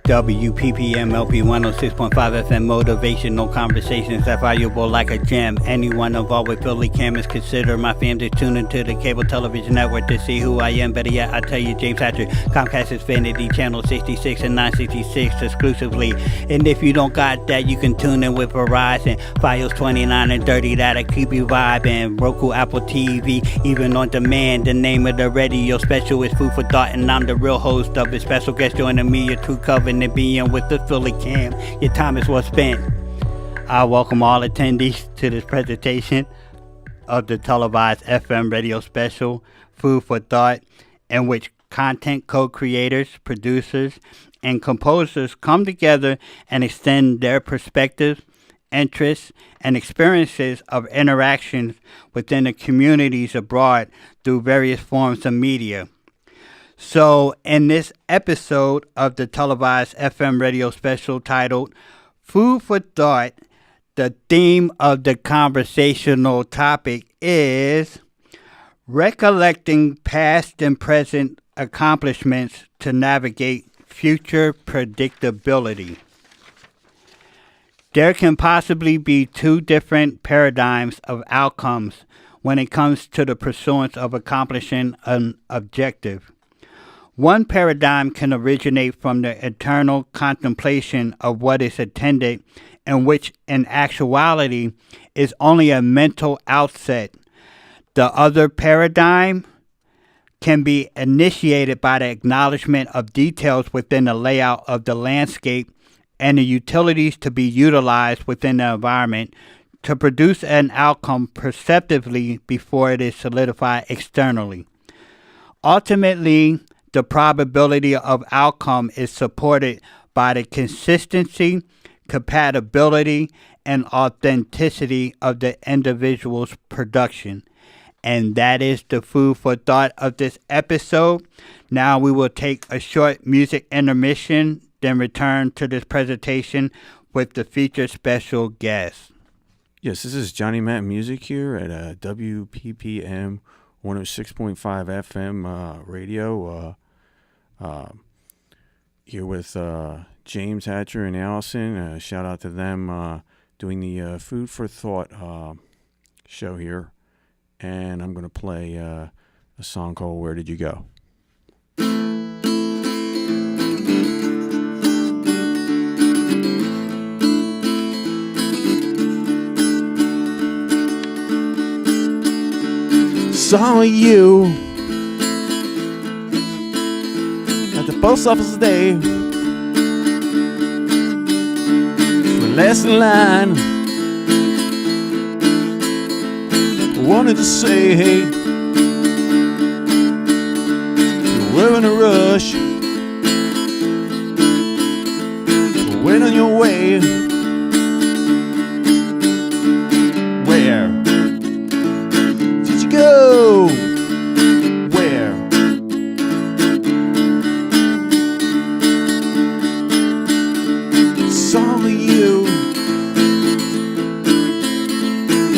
WPPM LP 106.5 FM motivational conversations that valuable like a gem. Anyone involved with Philly Cam is considered my fam to tune into the cable television network to see who I am. Better yet, I tell you, James Hatcher, Comcast Xfinity Channel 66 and 966 exclusively. And if you don't got that, you can tune in with Verizon. Files 29 and 30, that'll keep you vibing. Roku, Apple TV, even on demand. The name of the radio special is Food for Thought, and I'm the real host of it. Special guest joining me, your true covenant being with the Philly Cam. Your time is well spent. I welcome all attendees to this presentation of the televised FM radio special Food for Thought, in which content co-creators, producers, and composers come together and extend their perspectives, interests, and experiences of interactions within the communities abroad through various forms of media. So, in this episode of the televised FM radio special titled Food for Thought, the theme of the conversational topic is recollecting past and present accomplishments to navigate future predictability. There can possibly be two different paradigms of outcomes when it comes to the pursuance of accomplishing an objective. One paradigm can originate from the eternal contemplation of what is attended, and which in actuality is only a mental outset. The other paradigm can be initiated by the acknowledgement of details within the layout of the landscape and the utilities to be utilized within the environment to produce an outcome perceptively before it is solidified externally. Ultimately, the probability of outcome is supported by the consistency, compatibility, and authenticity of the individual's production. And that is the food for thought of this episode. Now we will take a short music intermission, then return to this presentation with the featured special guest. Yes, this is Johnny Matt Music here at WPPM 106.5 FM radio. Here with James Hatcher and Allison. Shout out to them doing the Food for Thought show here. And I'm going to play a song called Where Did You Go? Saw you at the post office today. We're last in line. Wanted to say, hey, we're in a rush. Wait on your way. Where did you go? Where? Saw you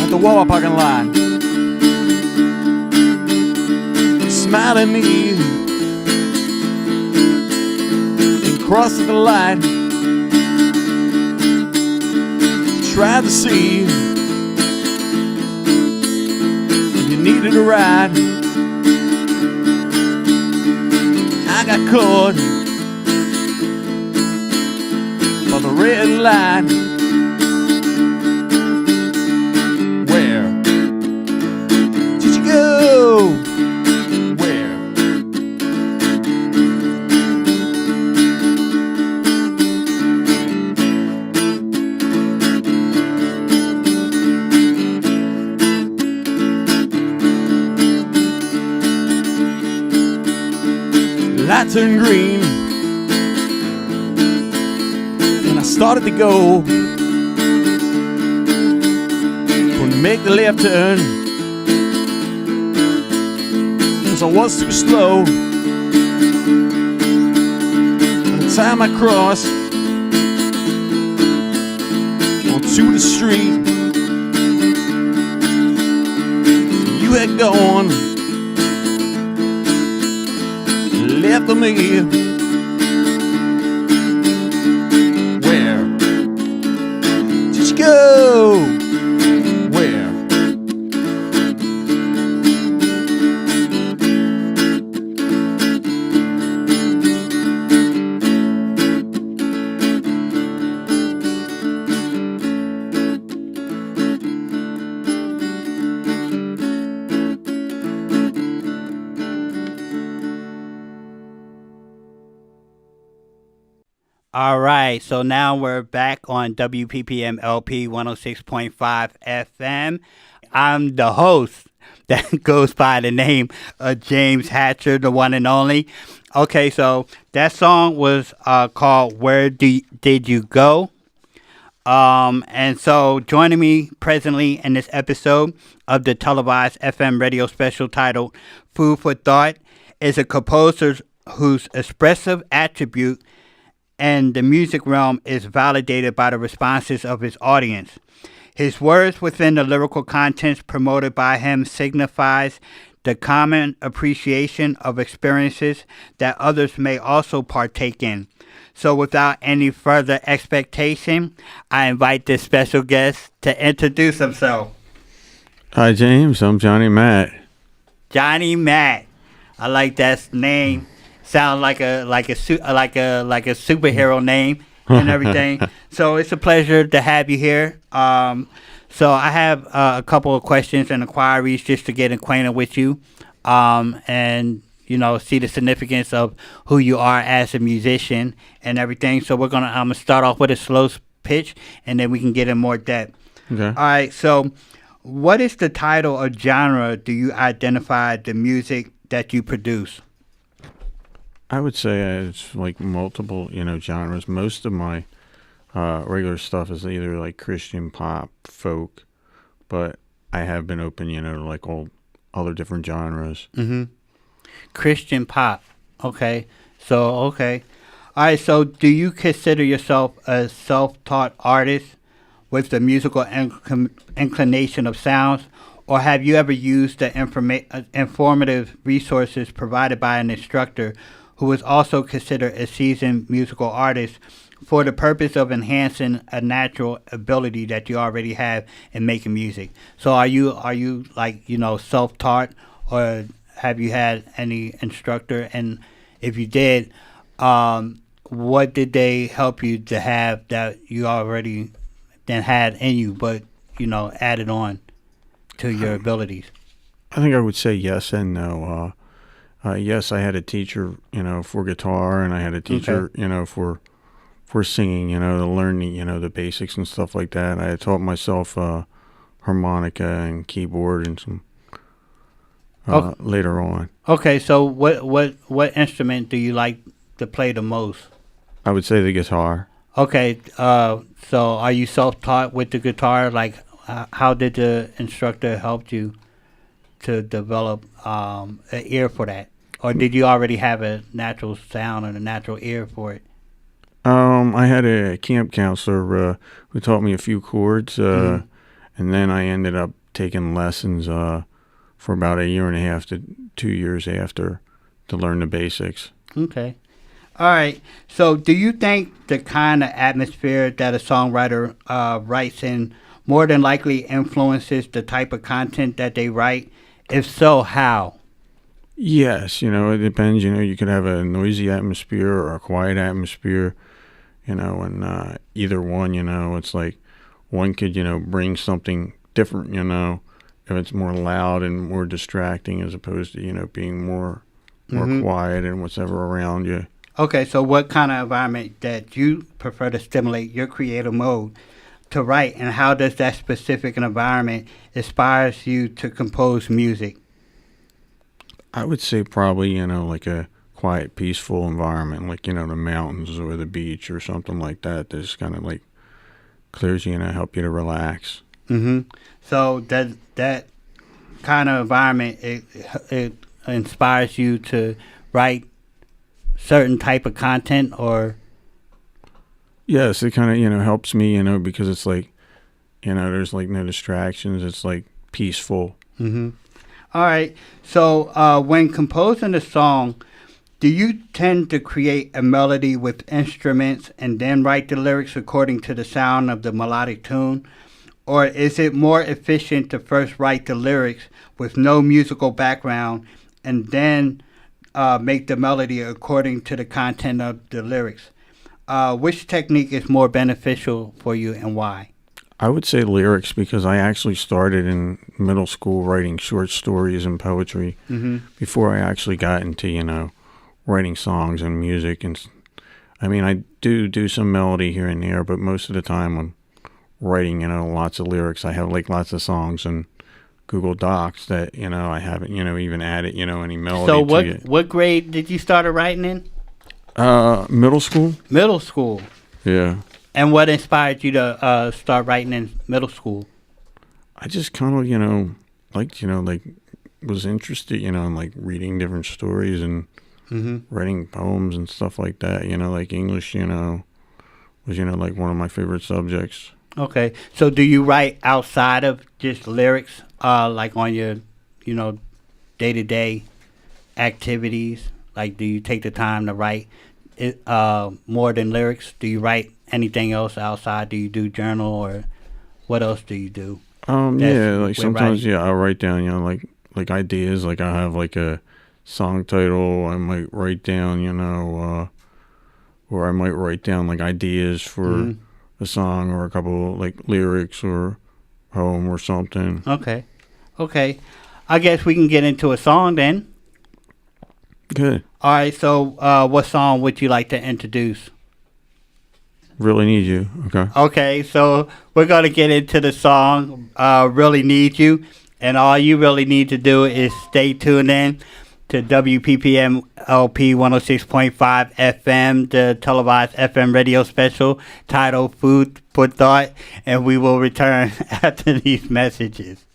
at the Wawa parking lot. Smile at me and cross the line. Tried to see you needed a ride. I got caught by the red light. Where did you go? Light turned green and I started to go. Couldn't make the left turn cause I was too slow. By the time I crossed onto the street, you had gone, left me All right, so now we're back on WPPM LP 106.5 FM. I'm the host that goes by the name of James Hatcher, the one and only. Okay, so that song was called Did You Go? And so joining me presently in this episode of the televised FM radio special titled Food for Thought is a composer whose expressive attribute and the music realm is validated by the responses of his audience. His words within the lyrical contents promoted by him signifies the common appreciation of experiences that others may also partake in. So without any further expectation, I invite this special guest to introduce himself. Hi, James. I'm Johnny Matt. Johnny Matt. I like that name. Sounds like a superhero name and everything. So it's a pleasure to have you here. So I have a couple of questions and inquiries just to get acquainted with you, and see the significance of who you are as a musician and everything. So I'm gonna start off with a slow pitch, and then we can get in more depth. Okay. All right. So, what is the title or genre do you identify the music that you produce? I would say it's like multiple, genres. Most of my regular stuff is either like Christian pop, folk, but I have been open, to like all other different genres. Mm-hmm. Christian pop. Okay. All right. So, do you consider yourself a self-taught artist with the musical inclination of sounds, or have you ever used the informative resources provided by an instructor who is also considered a seasoned musical artist for the purpose of enhancing a natural ability that you already have in making music? So are you like, self-taught, or have you had any instructor? And if you did, what did they help you to have that you already then had in you, but, added on to your abilities? I think I would say yes and no. Yes, I had a teacher, for guitar, and I had a teacher, for singing, to learn, the basics and stuff like that. I had taught myself harmonica and keyboard and some later on. Okay, so what instrument do you like to play the most? I would say the guitar. Okay, so are you self-taught with the guitar? Like, how did the instructor help you to develop an ear for that? Or did you already have a natural sound and a natural ear for it? I had a camp counselor who taught me a few chords, and then I ended up taking lessons for about 1.5 to 2 years after to learn the basics. Okay. All right. So do you think the kind of atmosphere that a songwriter writes in more than likely influences the type of content that they write? If so, how? Yes, it depends. You could have a noisy atmosphere or a quiet atmosphere, and either one, it's like one could, bring something different, if it's more loud and more distracting as opposed to, being more quiet and whatever around you. Okay, so what kind of environment that you prefer to stimulate your creative mode to write, and how does that specific environment inspires you to compose music? I would say probably, like a quiet, peaceful environment, like, the mountains or the beach or something like that. That just kind of like clears you, help you to relax. Mm-hmm. So that kind of environment, it inspires you to write certain type of content, or? Yes, it kind of, helps me, because it's like, there's like no distractions. It's like peaceful. Mm-hmm. All right. So when composing a song, do you tend to create a melody with instruments and then write the lyrics according to the sound of the melodic tune? Or is it more efficient to first write the lyrics with no musical background and then make the melody according to the content of the lyrics? Which technique is more beneficial for you, and why? I would say lyrics, because I actually started in middle school writing short stories and poetry before I actually got into, writing songs and music. And I mean, I do some melody here and there, but most of the time I'm writing, lots of lyrics. I have like lots of songs in Google Docs that, I haven't, even added, any melody So to it. what grade did you start writing in? Middle school. Middle school. Yeah. And what inspired you to start writing in middle school? I just kind of, like was interested, in like reading different stories and writing poems and stuff like that. Like English, was, like one of my favorite subjects. Okay. So do you write outside of just lyrics, like on your, day-to-day activities? Like, do you take the time to write it, more than lyrics? Do you write anything else outside? Do you do journal, or what else do you do? Yeah, like sometimes, writing? I'll write down, like ideas. Like I have like a song title. I might write down, or I might write down like ideas for a song or a couple like lyrics or poem or something. Okay. I guess we can get into a song then. Good. All right. So, what song would you like to introduce? Really Need You. Okay. Okay. So we're gonna get into the song. Really Need You, and all you really need to do is stay tuned in to WPPM LP 106.5 FM, the televised FM radio special titled Food for Thought, and we will return after these messages.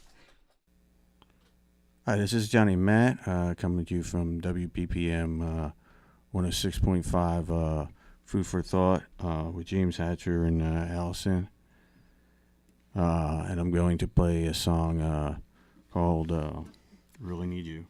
Hi, this is Johnny Matt, coming to you from WPPM 106.5 Food for Thought with James Hatcher and Allison. And I'm going to play a song called Really Need You.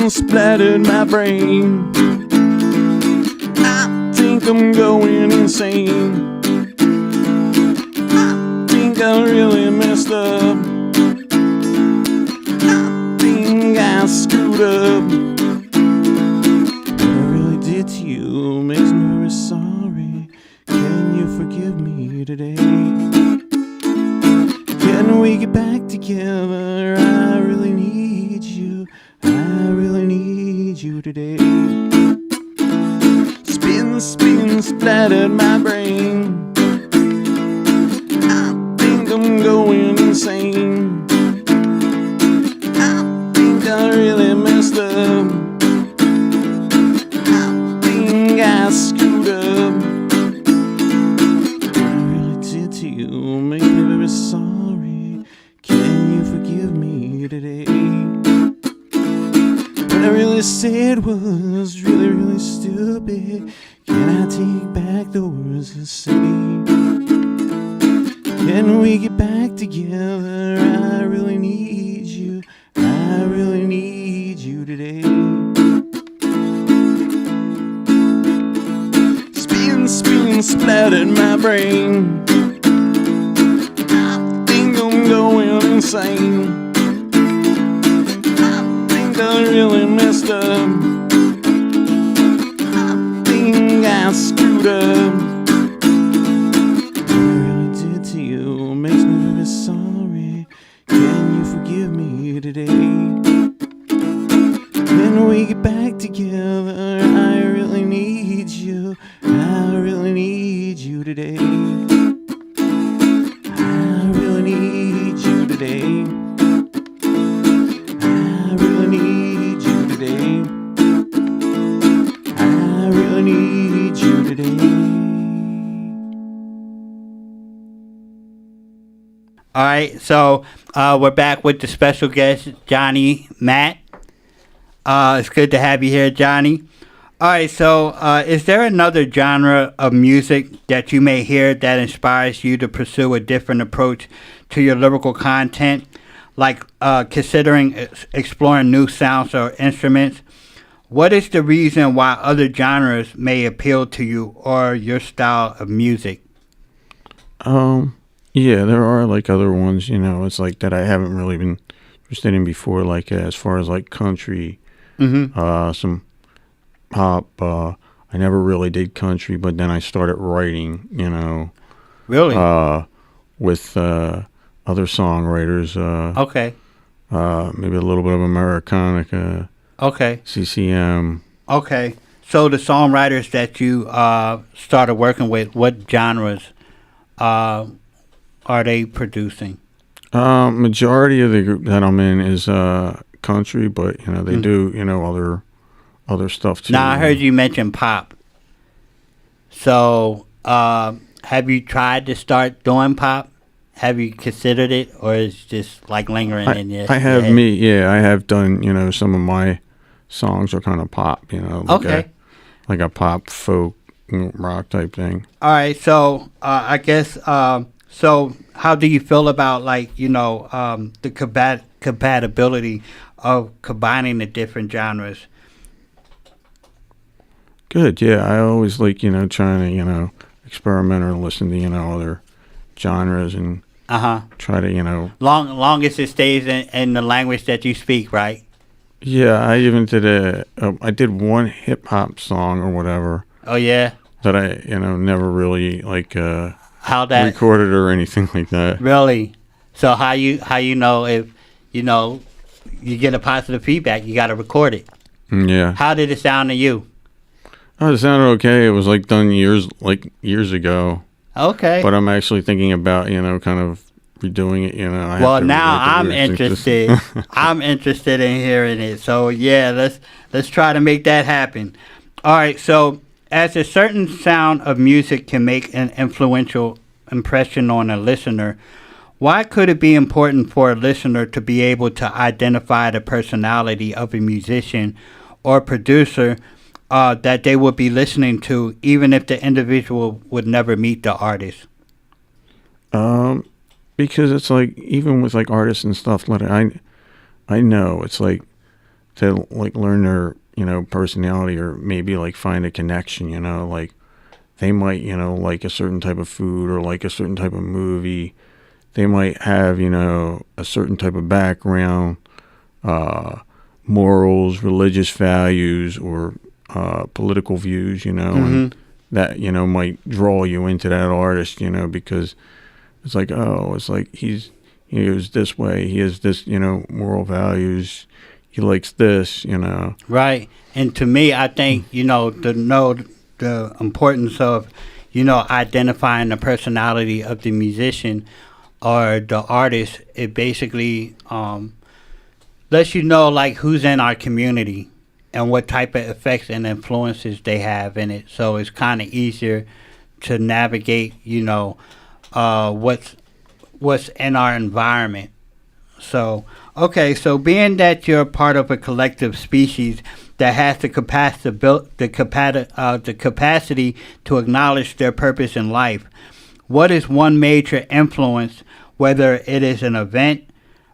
Splattered my brain. I think I'm going insane. I think I really messed up. I think I screwed up. What I really did to you makes me very sorry. Can you forgive me today? Can we get back together? I really need you. I really need you today. Spin, splattered my brain. I think I'm going insane. I think I really messed up. I think I screwed up. What I really did to you makes me very sorry. Can you forgive me today? What I really said was really, really stupid. Can I take back the words I say? Can we get back together? I really need you. I really need you today. Spin, splattered my brain. I think I'm going insane. I really messed up. I think I screwed up. What I really did to you makes me very sorry. Can you forgive me today? When we get back together, I really need you. I really need you today. I really need you today. Need you today. All right, so we're back with the special guest, Johnny Matt. It's good to have you here, Johnny. All right, so is there another genre of music that you may hear that inspires you to pursue a different approach to your lyrical content, like considering exploring new sounds or instruments? What is the reason why other genres may appeal to you or your style of music? Yeah, there are like other ones, it's like that I haven't really been interested in before, like as far as like country, Mm-hmm. some pop. I never really did country, but then I started writing, Really? with other songwriters. Okay. Maybe a little bit of Americana, Okay. CCM. Okay. So the songwriters that you started working with, what genres are they producing? Majority of the group that I'm in is country, but they Mm. do other stuff too. Now I heard you mention pop. So have you tried to start doing pop? Have you considered it, or is it just like lingering in your I have head? I have done some of my songs are kind of pop, Okay. like a pop folk rock type thing. All right. So I guess so. How do you feel about like the compatibility of combining the different genres? Good, yeah. I always like trying to experiment or listen to other genres and Uh-huh. try to Long as it stays in the language that you speak, right? yeah. I even did I did one hip hop song or whatever Oh yeah. that I never really like How that recorded or anything like that. really? So how you know if you know you get a positive feedback, you got to record it. Yeah. How did it sound to you? Oh, it sounded okay. It was like done years ago. Okay. But I'm actually thinking about, kind of redoing it. I have Well, to now rewrite the I'm lyrics. It's interested. just- I'm interested in hearing it. So yeah, let's try to make that happen. All right. So as a certain sound of music can make an influential impression on a listener, why could it be important for a listener to be able to identify the personality of a musician or producer that they would be listening to, even if the individual would never meet the artist? um, because it's like even with like artists and stuff, like I know it's like to like learn their personality or maybe like find a connection. Like they might like a certain type of food or like a certain type of movie. They might have a certain type of background, uh, morals, religious values, or political views. And Mm-hmm. that might draw you into that artist. Because it's like, oh, it's like he is this way. He has this moral values. He likes this. Right. And to me, I think, to know the importance of, identifying the personality of the musician or the artist, it basically lets you know, like, who's in our community and what type of effects and influences they have in it. So it's kind of easier to navigate, what's in our environment. So, okay, so being that you're part of a collective species that has the capacity to acknowledge their purpose in life, what is one major influence, whether it is an event,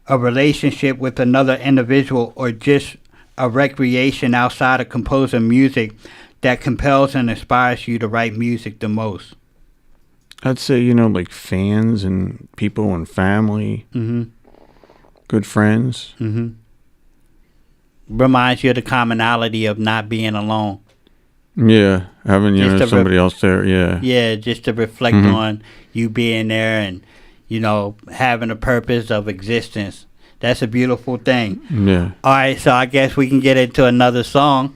a relationship with another individual, or just a recreation outside of composing music, that compels and inspires you to write music the most? I'd say like fans and people and family, Mm-hmm. good friends. Mm-hmm. Reminds you of the commonality of not being alone. Yeah, having Just to somebody else there. Yeah. Yeah, just to reflect Mhm. on you being there and, having a purpose of existence. That's a beautiful thing. Yeah. All right, so I guess we can get into another song.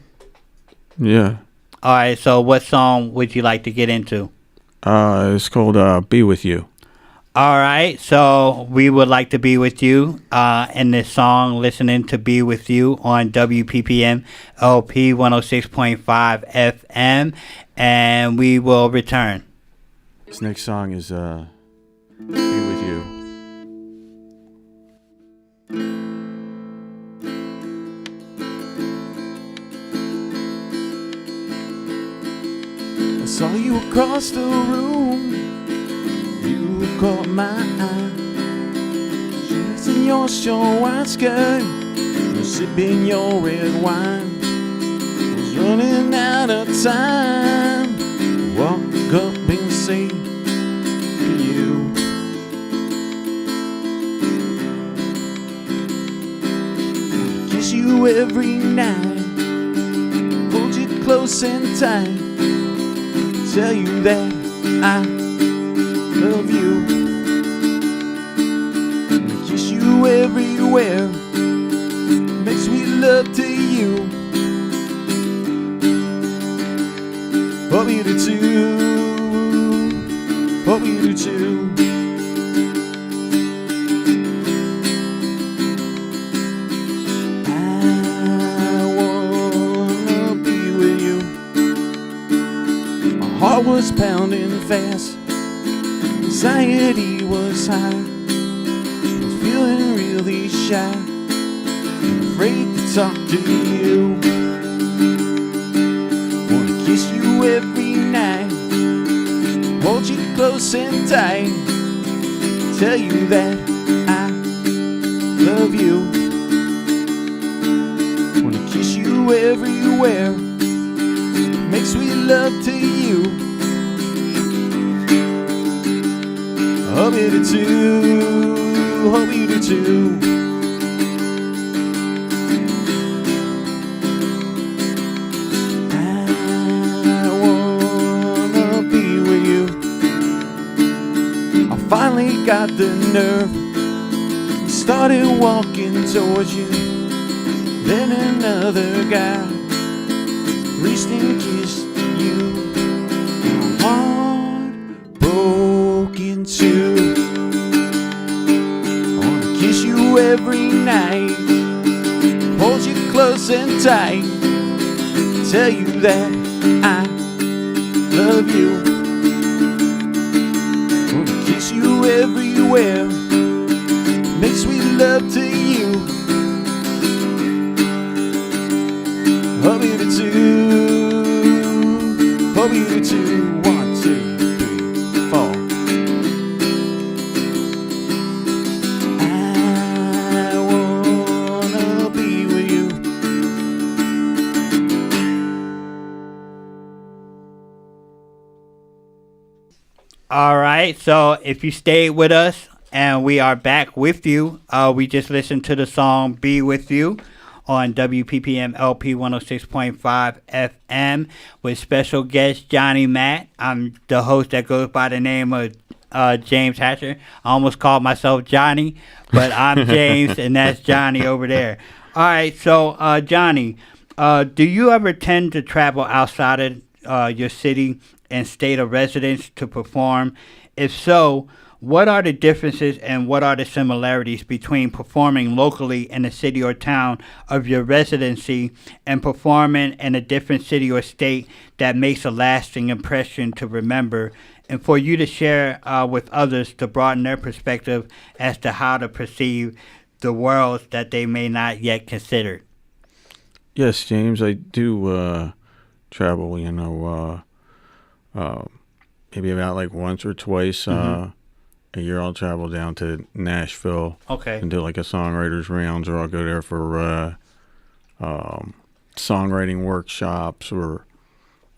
Yeah. All right, so what song would you like to get into? It's called "Be With You." All right, so we would like to be with you in this song, listening to Be With You on WPPM LP 106.5 FM, and we will return. This next song is "Be With You." I saw you across the room. You caught my eye. She's in your short white skirt. You're sipping your red wine. Was running out of time. Walk up and say to you, every night, hold you close and tight, tell you that I love you, and kiss you everywhere, make sweet love to you. Hope you do too. Hope you do too. I wanna be with you. My heart was pounding fast, anxiety was high, I was feeling really shy, afraid to talk to you. Wanna kiss you every night, hold you close and tight, tell you that I love you. Wanna kiss you everywhere, make sweet love to you. Hope you do too, hope you do too. Finally got the nerve, started walking towards you. Then another guy reached and kissed you. My heart broke in two. I wanna kiss you every night, hold you close and tight, tell you that I love you. You everywhere, make sweet love to you. Hope you do too, hope you do too. 1, 2, 3, 4. I wanna be with you. All right, so if you stayed with us, and we are back with you, we just listened to the song Be With You on WPPM LP 106.5 FM with special guest Johnny Matt. I'm the host that goes by the name of James Hatcher. I almost called myself Johnny, but I'm James, and that's Johnny over there. All right, so Johnny, do you ever tend to travel outside of your city and state of residence to perform? If so, what are the differences and what are the similarities between performing locally in a city or town of your residency and performing in a different city or state that makes a lasting impression to remember, and for you to share with others to broaden their perspective as to how to perceive the worlds that they may not yet consider? Yes, James, I do travel, maybe about like once or twice a year. I'll travel down to Nashville, and do like a songwriters rounds, or I'll go there for songwriting workshops or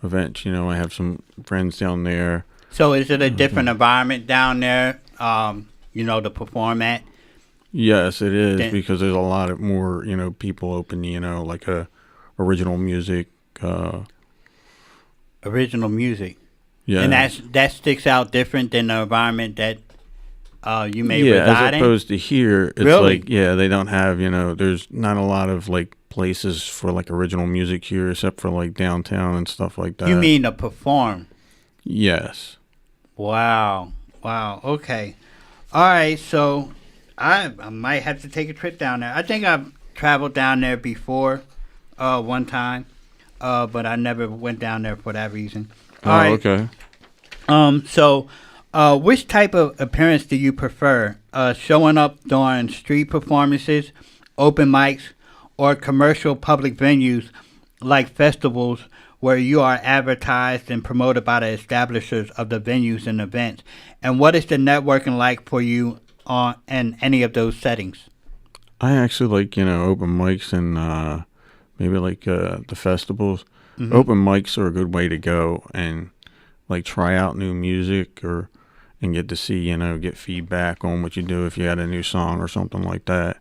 events. I have some friends down there. So is it a different environment down there, to perform at? Yes, it is, because there's a lot of more, people open, like original music. Original music. Yeah. And that sticks out different than the environment that you may reside in? Yeah, as opposed to here, it's really? like, they don't have, there's not a lot of, like, places for, like, original music here, except for, like, downtown and stuff like that. You mean to perform? Yes. Wow. Okay. All right, so I might have to take a trip down there. I think I've traveled down there before one time, but I never went down there for that reason. All right. Okay. So which type of appearance do you prefer? Showing up during street performances, open mics, or commercial public venues like festivals where you are advertised and promoted by the establishers of the venues and events? And what is the networking like for you in any of those settings? I actually like, open mics and maybe like the festivals. Mm-hmm. Open mics are a good way to go and like try out new music and get to see, get feedback on what you do if you had a new song or something like that.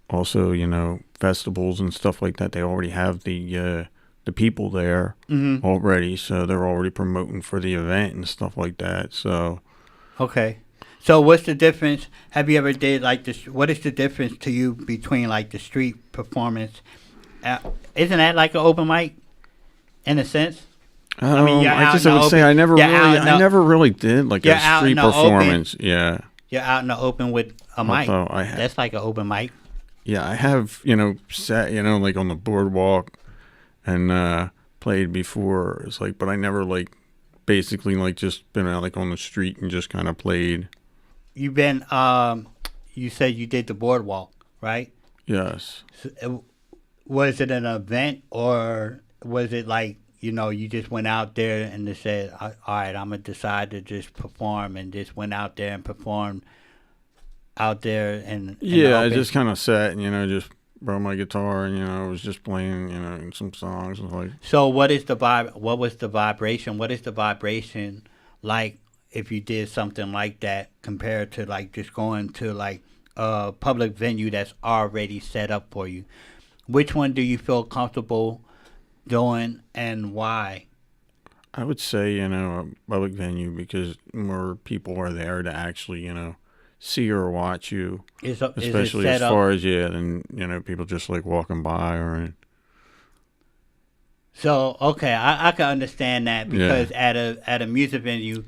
also, festivals and stuff like that. They already have the people there Mm-hmm. already, so they're already promoting for the event and stuff like that. So Okay. So what's the difference? Have you ever did like this? What is the difference to you between like the street performance? Uh, isn't that like an open mic in a sense? I mean, you're I out guess in I the would say open. You're out in I the. never really did like You're a out in street the open. performance. Yeah, You're out in the open with a mic. although I ha- That's like an open mic. yeah, I have sat like on the boardwalk and played before. It's like, but I never like basically like just been out like on the street and just kind of played. You've been. You said you did the boardwalk, right? Yes. So, was it an event or was it like you just went out there and just said, "All right, I'm gonna decide to just perform," and just went out there and performed out there in the Yeah, I open? just kind of sat and just brought my guitar and I was just playing some songs and like. So what is the vibe? What was the vibration? What is the vibration like if you did something like that compared to like just going to like a public venue that's already set up for you? Which one do you feel comfortable doing and why? I would say, a public venue because more people are there to actually, see or watch you, Is it especially set as up? far as, than, people just like walking by or, So okay, I can understand that yeah. because at a music venue,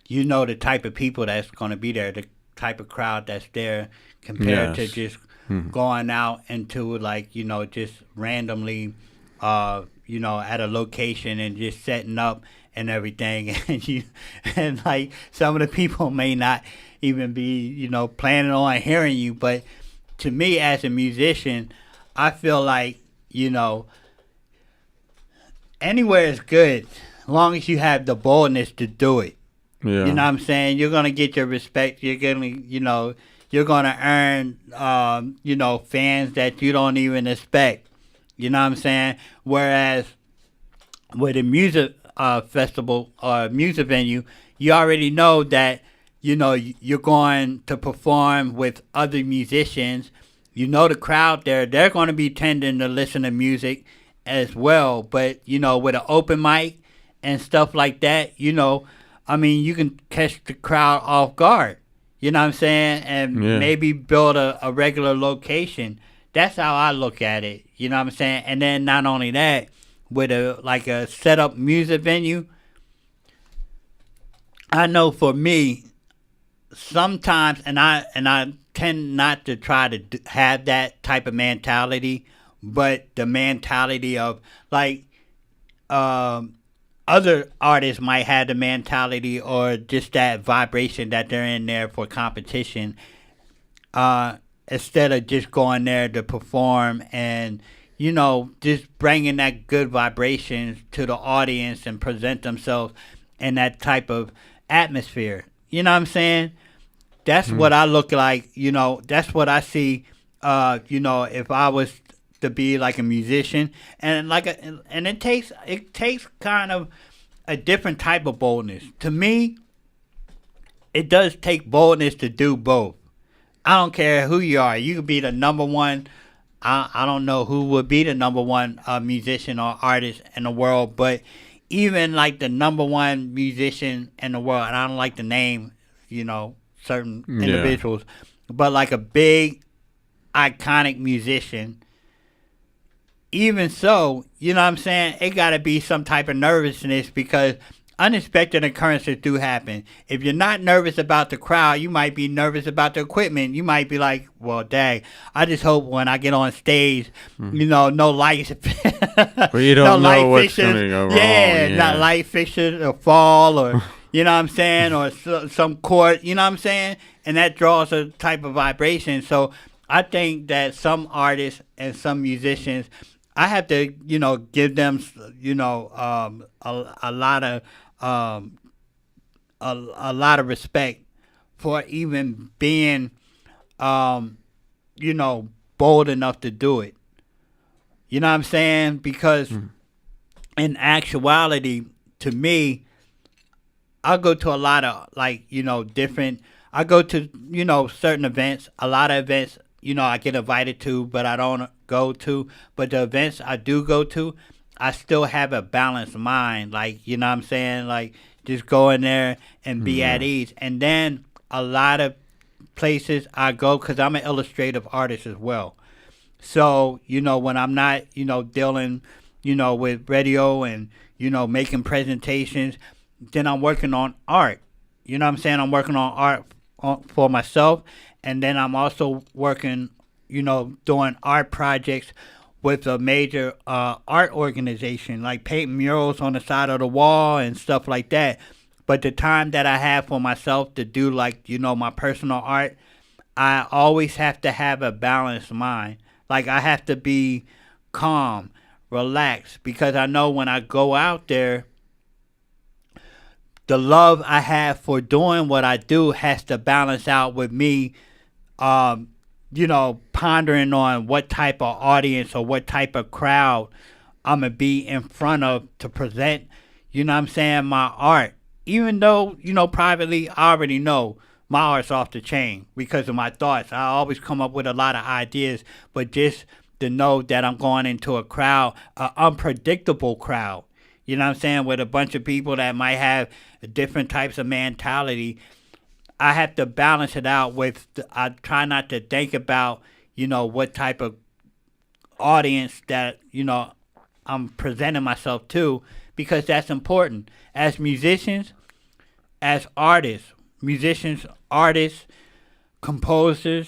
you know the type of people that's going to be there, the type of crowd that's there, compared to Yes. just Mhm. going out into like just randomly, at a location and just setting up and everything, and like some of the people may not even be planning on hearing you, but to me as a musician, I feel like anywhere is good, as long as you have the boldness to do it. Yeah. You know what I'm saying? You're gonna get your respect. You're gonna earn, fans that you don't even expect. You know what I'm saying? Whereas with a music festival or music venue, you already know that you're going to perform with other musicians. You know the crowd there; they're going to be tending to listen to music as well. But with an open mic and stuff like that, I mean, you can catch the crowd off guard. You know what I'm saying? And Yeah. maybe build a regular location. That's how I look at it. You know what I'm saying? And then not only that, with a set up music venue, I know for me, sometimes, and I tend not to try to have that type of mentality, but the mentality of like other artists might have the mentality or just that vibration that they're in there for competition, instead of just going there to perform and just bringing that good vibration to the audience and present themselves in that type of atmosphere. You know what I'm saying? That's what I look like. That's what I see. If I was to be like a musician, and and it takes kind of a different type of boldness. To me, it does take boldness to do both. I don't care who you are. You could be the number one. I don't know who would be the number one musician or artist in the world, but even like the number one musician in the world, and I don't like to name, certain Yeah. individuals, but like a big, iconic musician, even so, you know what I'm saying? It got to be some type of nervousness because unexpected occurrences do happen. If you're not nervous about the crowd, you might be nervous about the equipment. You might be like, well, dang, I just hope when I get on stage, no lights. Well, you don't know what's going to go wrong. Yeah, not light fixtures or fall or, you know what I'm saying, or some cord, you know what I'm saying? And that draws a type of vibration. So I think that some artists and some musicians, I have to, give them, a lot of a lot of respect for even being, bold enough to do it. You know what I'm saying? Because in actuality, to me, I go to a lot of different. I go to certain events, a lot of events I get invited to, but I don't go to. But the events I do go to, I still have a balanced mind. Like, you know what I'm saying? Like, just go in there and be at ease. And then a lot of places I go, because I'm an illustrative artist as well. So, when I'm not, dealing, with radio and, making presentations, then I'm working on art. You know what I'm saying? I'm working on art for myself. And then I'm also working, doing art projects with a major art organization, like painting murals on the side of the wall and stuff like that. But the time that I have for myself to do, like, my personal art, I always have to have a balanced mind. Like, I have to be calm, relaxed, because I know when I go out there, the love I have for doing what I do has to balance out with me, pondering on what type of audience or what type of crowd I'm going to be in front of to present, my art. Even though, privately, I already know my art's off the chain because of my thoughts. I always come up with a lot of ideas, but just to know that I'm going into a crowd, an unpredictable crowd, with a bunch of people that might have different types of mentality, I have to balance it out with, I try not to think about, what type of audience that, I'm presenting myself to, because that's important. As musicians, as artists, composers,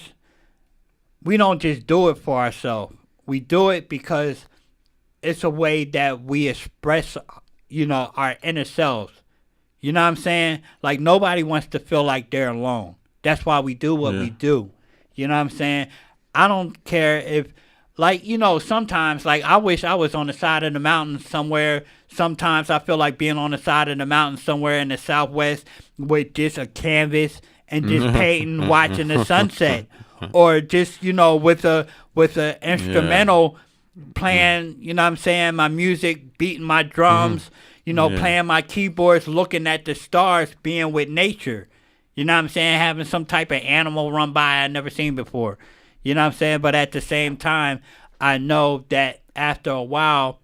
we don't just do it for ourselves. We do it because it's a way that we express, our inner selves. You know what I'm saying? Like, nobody wants to feel like they're alone. That's why we do what we do. You know what I'm saying? I don't care if, like, sometimes, like, I wish I was on the side of the mountain somewhere. Sometimes I feel like being on the side of the mountain somewhere in the Southwest with just a canvas and just painting, watching the sunset. Or just, with a instrumental playing, my music, beating my drums, playing my keyboards, looking at the stars, being with nature. Having some type of animal run by I've never seen before. But at the same time, I know that after a while,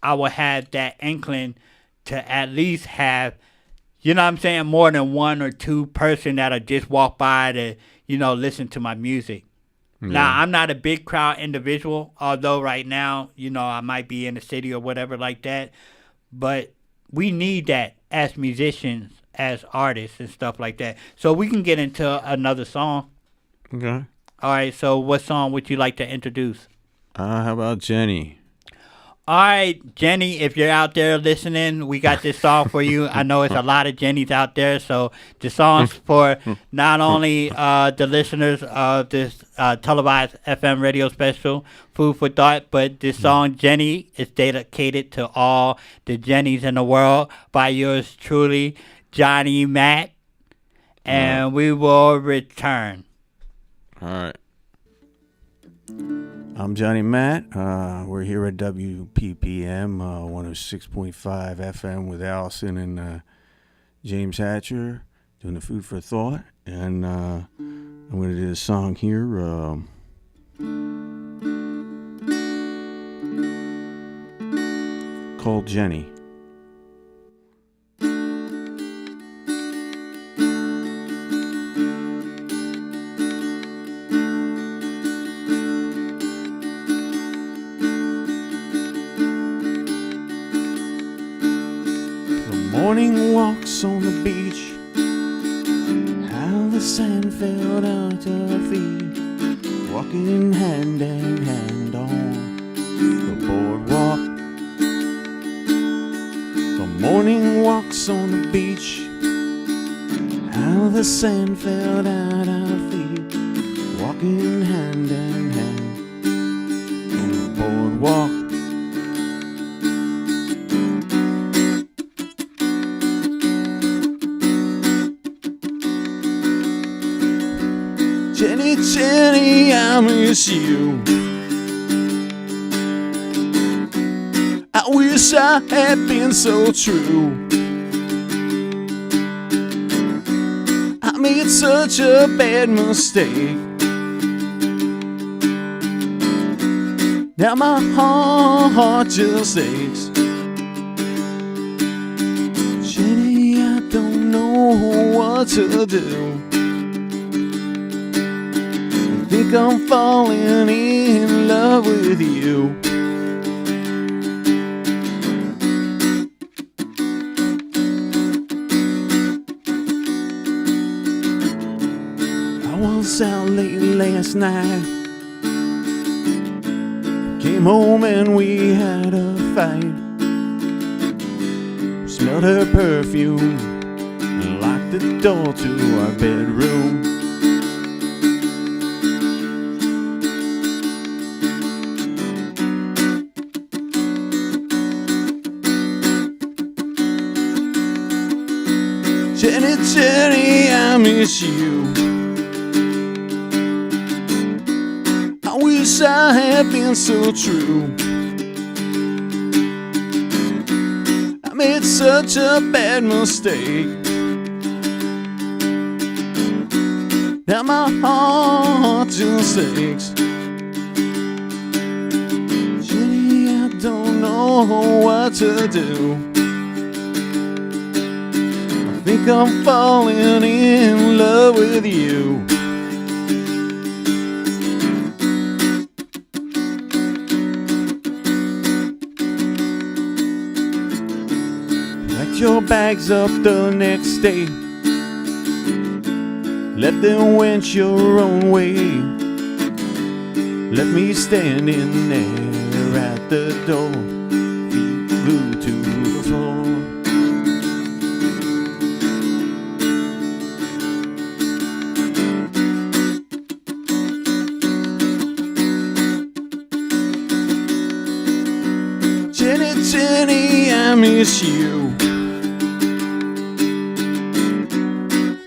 I will have that inkling to at least have, more than one or two person that'll just walk by to, listen to my music. Yeah. Now, I'm not a big crowd individual, although right now, I might be in the city or whatever like that. But we need that as musicians, as artists and stuff like that. So we can get into another song. Okay. All right, so what song would you like to introduce? How about Jenny? All right, Jenny, if you're out there listening, we got this song for you. I know it's a lot of Jennies out there, so the song's for not only the listeners of this televised FM radio special, Food for Thought, but this song, Jenny, is dedicated to all the Jennies in the world by yours truly, Johnny Matt, and we will return. All right. I'm Johnny Matt. We're here at WPPM 106.5 FM with Allison and James Hatcher doing the Food for Thought. And I'm going to do a song here called Jenny. Morning walks on the beach, how the sand fell down to our feet, walking hand in hand on the boardwalk. The morning walks on the beach, how the sand fell down our feet, walking hand in hand on the boardwalk. Jenny, Jenny, I miss you. I wish I had been so true. I made such a bad mistake. Now my heart just aches. Jenny, I don't know what to do. I think I'm falling in love with you. I was out late last night. Came home and we had a fight. Smelled her perfume and locked the door to our bedroom. Jenny, Jenny, I miss you. I wish I had been so true. I made such a bad mistake. Now my heart just aches. Jenny, I don't know what to do. I think I'm falling in love with you. Packed your bags up the next day. Let them went your own way. Let me stand in there at the door, feet glued to the floor. Jenny, Jenny, I miss you.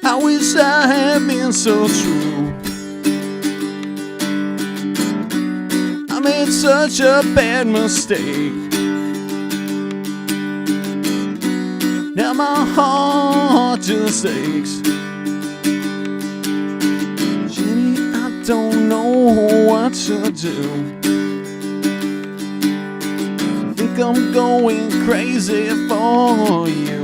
I wish I had been so true. I made such a bad mistake. Now my heart just aches. Jenny, I don't know what to do. I'm going crazy for you.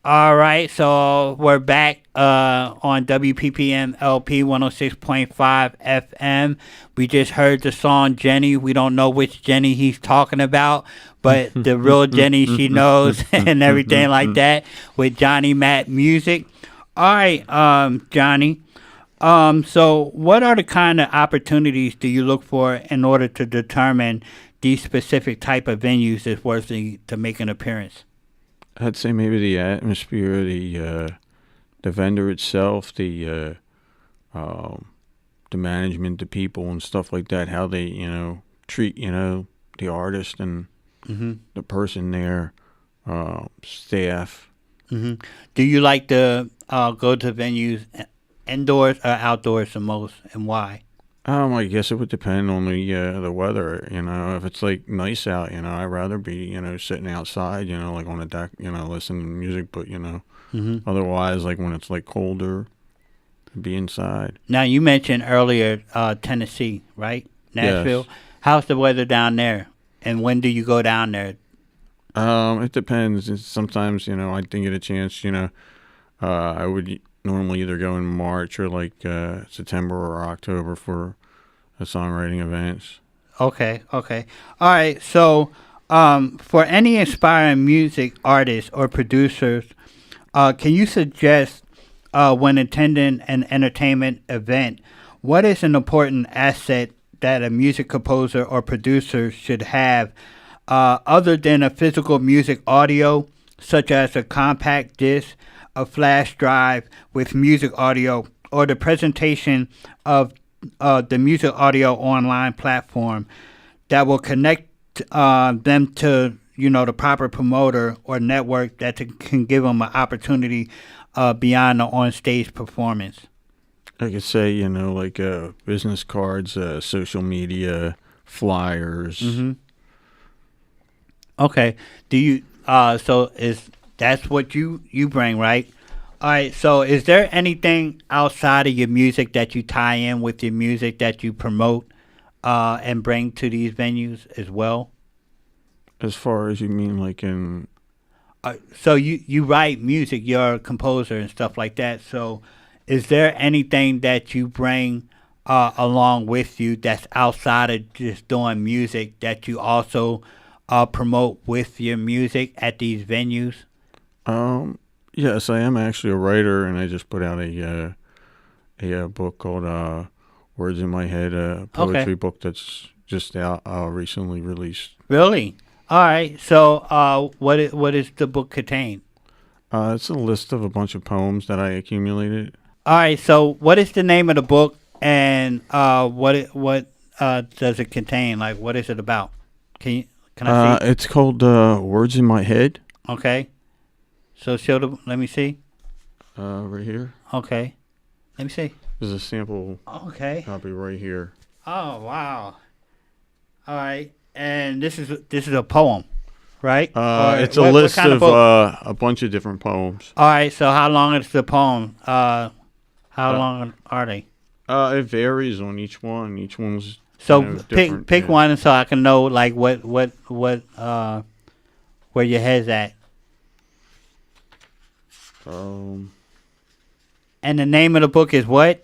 All right, so we're back on WPPM LP 106.5 FM. We just heard the song Jenny. We don't know which Jenny he's talking about, but the real Jenny she knows and everything like that with Johnny Matt Music. All right, Johnny. So what are the kind of opportunities do you look for in order to determine these specific type of venues that's worthy to make an appearance? I'd say maybe the atmosphere, the vendor itself, the management, the people and stuff like that, how they, treat, the artist and the person there, staff. Mm-hmm. Do you like to go to venues indoors or outdoors the most, and why? I guess it would depend on the weather. If it's like nice out, I'd rather be sitting outside, like on a deck, listening to music. But otherwise, like when it's like colder, be inside. Now you mentioned earlier Tennessee, right? Nashville. Yes. How's the weather down there, and when do you go down there? It depends. Sometimes I didn't get a chance. I would normally either go in March or like September or October for the songwriting events. Okay. All right. So, for any inspiring music artists or producers, can you suggest when attending an entertainment event, what is an important asset that a music composer or producer should have other than a physical music audio, such as a compact disc, a flash drive with music audio, or the presentation of the music audio online platform that will connect them to the proper promoter or network that can give them an opportunity beyond the on-stage performance? I could say like business cards, social media, flyers, Okay. Do you so is that's what you bring, right? All right. So is there anything outside of your music that you tie in with your music that you promote and bring to these venues as well? As far as you mean, like in So you write music, you're a composer and stuff like that. So is there anything that you bring along with you that's outside of just doing music that you also promote with your music at these venues? um, yes, I am actually a writer, and I just put out a book called "Words in My Head," a Okay. poetry book that's just out recently released. Really? All right. So what is the book contain? It's a list of a bunch of poems that I accumulated. All right. So what is the name of the book and what does it contain? Like what is it about? Can I see? It's called "Words in My Head." Okay. So show the. Let me see. Right here. Okay. Let me see. There's a sample Okay. copy right here. Oh wow. All right. And this is a poem, right? Or It's a what list kind of of book? a bunch of different poems. All right. So how long is the poem? How Uh, long are they? it varies on each one. Each one's So pick different. pick Yeah. one so I can know like what where your head's at. Um, And the name of the book is what?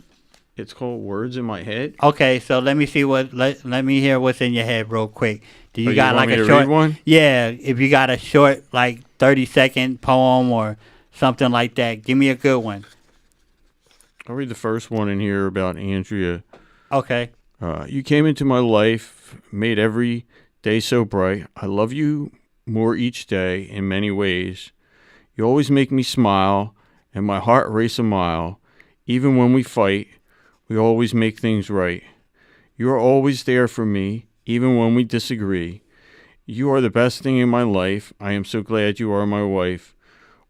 it's called Words in My Head. Okay, so let me see let me hear what's in your head real quick. Do Oh, you got want like me a to short? read one? Yeah, if you got a short like 30-second poem or something like that, give me a good one. I'll read the first one in here about Andrea. Okay. You came into my life, made every day so bright. I love you more each day in many ways. You always make me smile, and my heart race a mile. Even when we fight, we always make things right. You are always there for me, even when we disagree. You are the best thing in my life. I am so glad you are my wife.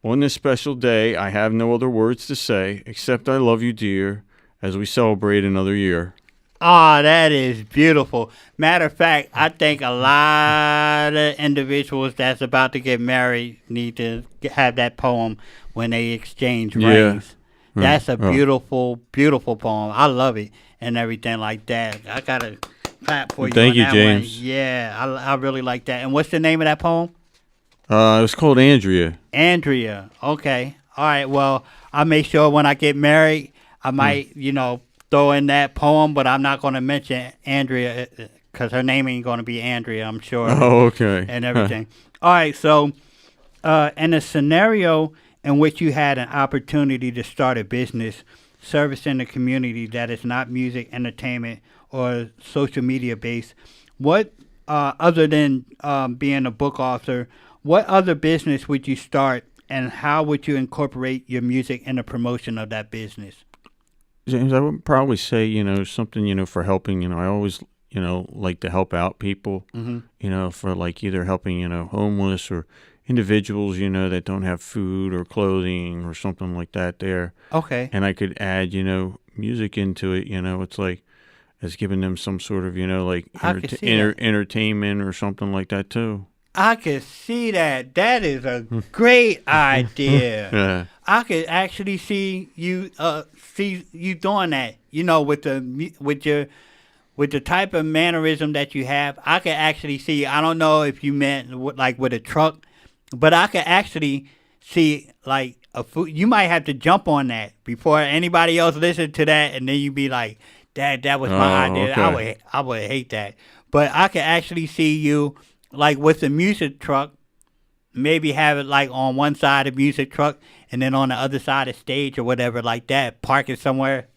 On this special day, I have no other words to say, except I love you, dear, as we celebrate another year. Ah, that is beautiful. Matter of fact, I think a lot of individuals that's about to get married need to have that poem when they exchange Yeah. rings. Right. That's a Oh. beautiful, beautiful poem. I love it and everything like that. I got to clap for you Thank on you, that James. one. Yeah, I really like that. And what's the name of that poem? It was called Andrea. Andrea. Okay. All right. Well, I'll make sure when I get married, I Hmm. might, throw in that poem, but I'm not going to mention Andrea because her name ain't going to be Andrea, I'm sure, Oh, okay. and everything. All right. So, in a scenario in which you had an opportunity to start a business servicing the community that is not music, entertainment, or social media based, what, other than being a book author, what other business would you start and how would you incorporate your music in the promotion of that business? James, I would probably say, something, for helping, I always, like to help out people, Hmm. for like either helping, homeless or individuals, that don't have food or clothing or something like that there. Okay. And I could add, music into it, it's like as giving them some sort of, like I could see that. entertainment or something like that too. I could see that. That is a great idea. Yeah. I could actually see you doing that. With with the type of mannerism that you have. I could actually see. I don't know if you meant like with a truck, but I could actually see like a food. You might have to jump on that before anybody else listen to that, and then you be like, "That was my Oh, idea." okay. I would hate that, but I could actually see you like with the music truck. Maybe have it like on one side of music truck and then on the other side of stage or whatever like that. Park it somewhere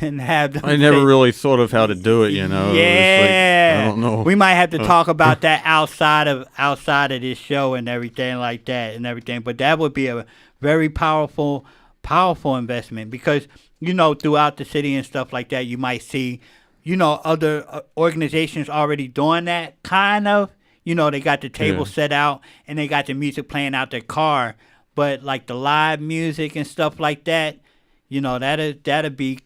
and have them I never say, really thought of how to do it, It was like, I yeah. don't know. We might have to talk about that outside of this show and everything like that and everything. But that would be a very powerful investment because throughout the city and stuff like that, you might see other organizations already doing that kind of. They got the table Yeah. set out and they got the music playing out their car. But like the live music and stuff like that, that'd be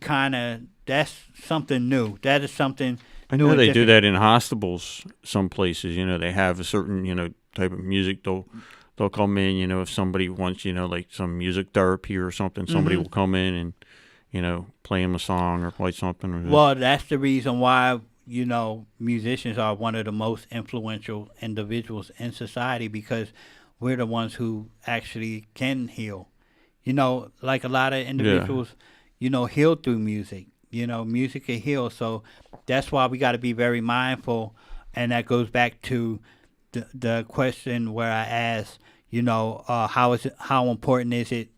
that's something new. That is something I new know and they do different. that in hospitals. Some places, they have a certain, type of music. They'll come in, if somebody wants, like some music therapy or something, somebody will come in and, play them a song or play something. Or Well, that's the reason why, musicians are one of the most influential individuals in society, because we're the ones who actually can heal. Like a lot of yeah, individuals, heal through music. Music can heal. So that's why we got to be very mindful. And that goes back to the question where I asked, how important is it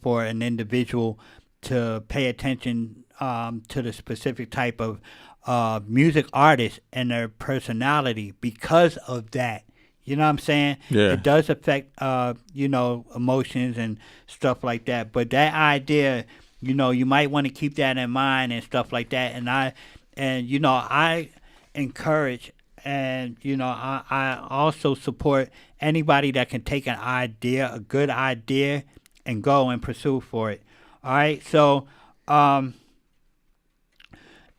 for an individual to pay attention to the specific type of music artist and their personality because of that. You know what I'm saying? yeah. It does affect, emotions and stuff like that. But that idea, you might want to keep that in mind and stuff like that. And I encourage and, I also support anybody that can take an idea, a good idea, and go and pursue for it. All right. So,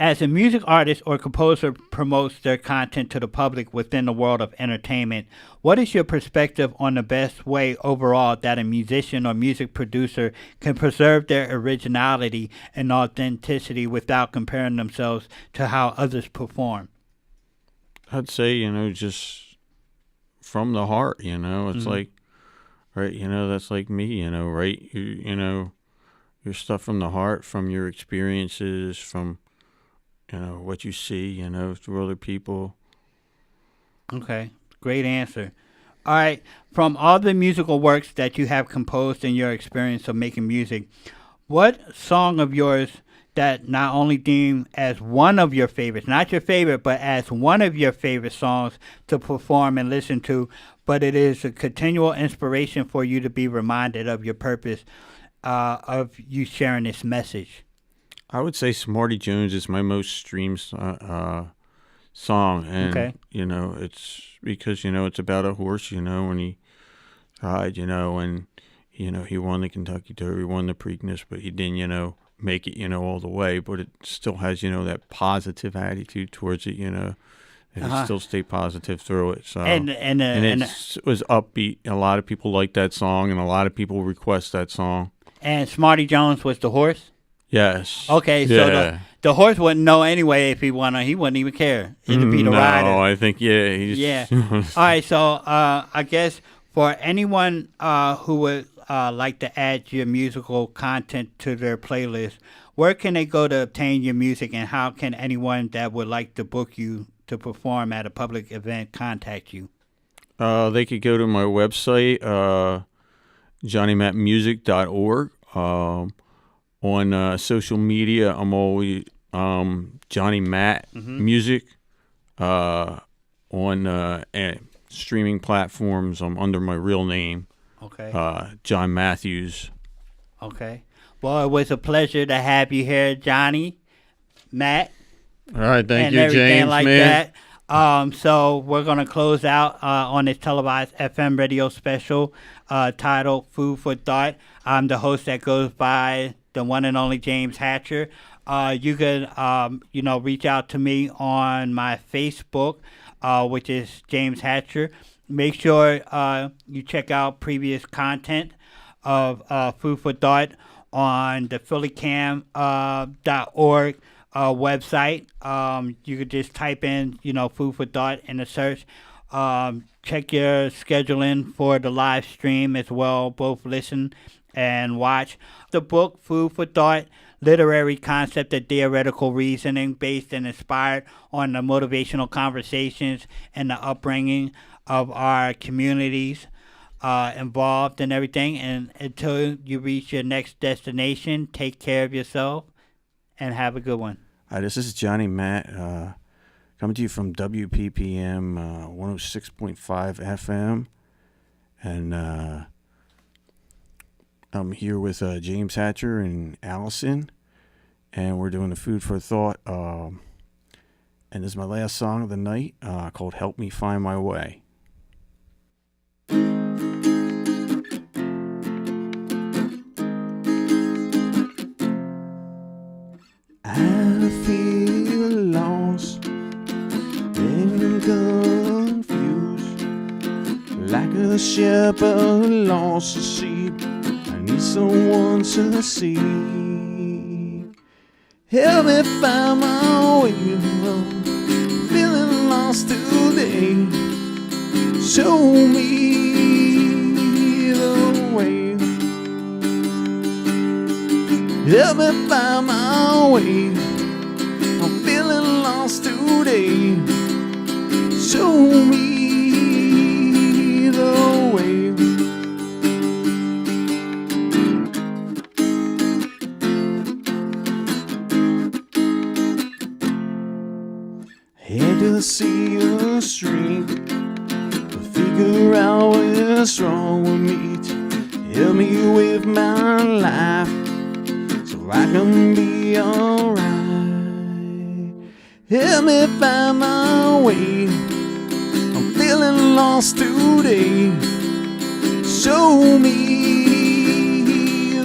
as a music artist or composer promotes their content to the public within the world of entertainment, what is your perspective on the best way overall that a musician or music producer can preserve their originality and authenticity without comparing themselves to how others perform? I'd say, just from the heart, it's like, right, that's like me, right? Your stuff from the heart, from your experiences, from, what you see, through other people. Okay, great answer. All right, from all the musical works that you have composed in your experience of making music, what song of yours that not only deemed as one of your favorites, not your favorite, but as one of your favorite songs to perform and listen to, but it is a continual inspiration for you to be reminded of your purpose of you sharing this message? I would say Smarty Jones is my most streamed song, and Okay. It's because it's about a horse. When he tried, and he won the Kentucky Derby, won the Preakness, but he didn't, make it, all the way. But it still has, that positive attitude towards it, and he still stay positive through it. So it was upbeat. A lot of people like that song, and a lot of people request that song. And Smarty Jones was the horse? Yes. Okay, yeah. so the horse wouldn't know anyway if he won or he wouldn't even care. It'd be the rider. No, I think, he's... Yeah. All right, so I guess for anyone who would like to add your musical content to their playlist, where can they go to obtain your music, and how can anyone that would like to book you to perform at a public event contact you? They could go to my website, johnnymattmusic.org. On social media, I'm always Johnny Matt Music. On streaming platforms, I'm under my real name. Okay. John Matthews. Okay. Well, it was a pleasure to have you here, Johnny, Matt. All right, thank and you, everything James, like man. that. So we're going to close out on this televised FM radio special titled Food for Thought. I'm the host that goes by the one and only James Hatcher. You can, reach out to me on my Facebook, which is James Hatcher. Make sure you check out previous content of Food for Thought on the phillycam.org website. You could just type in, Food for Thought in the search. Check your scheduling for the live stream as well. Both listen and watch. The book, Food for Thought, Literary Concept of Theoretical Reasoning, based and inspired on the motivational conversations and the upbringing of our communities involved and everything. And until you reach your next destination, take care of yourself and have a good one. Hi, this is Johnny Matt, coming to you from WPPM 106.5 FM. And I'm here with James Hatcher and Allison, and we're doing the Food for Thought. And this is my last song of the night called Help Me Find My Way. I feel lost and confused, shepherd lost the sheep. I need someone to see. Help me find my way, Lord. Feeling lost today. Show me the way. Help me find my way. I'm feeling lost today. Show me the way. Had to see a stream to figure out what's wrong with me. Help me with my life so I can be alright. Help me find my way. I'm feeling lost today. Show me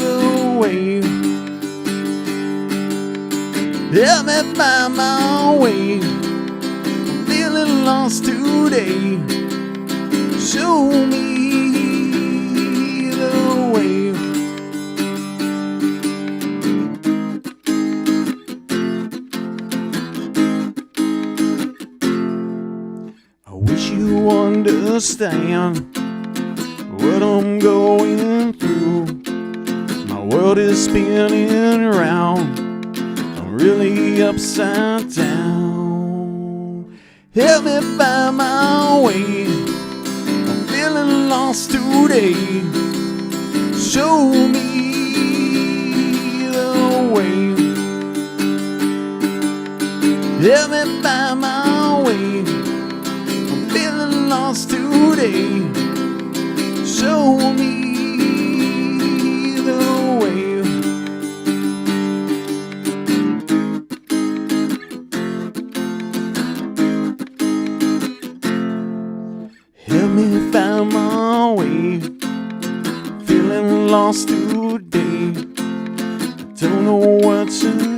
the way. Help me find my way. I'm feeling lost today. Show me the way. I wish you understand what I'm going through. My world is spinning around. I'm really upside down. Help me find my way. I'm feeling lost today. Show me the way. Help me find my way. I'm feeling lost today. Show me the way. Help me find my way. Feeling lost today. Don't know what to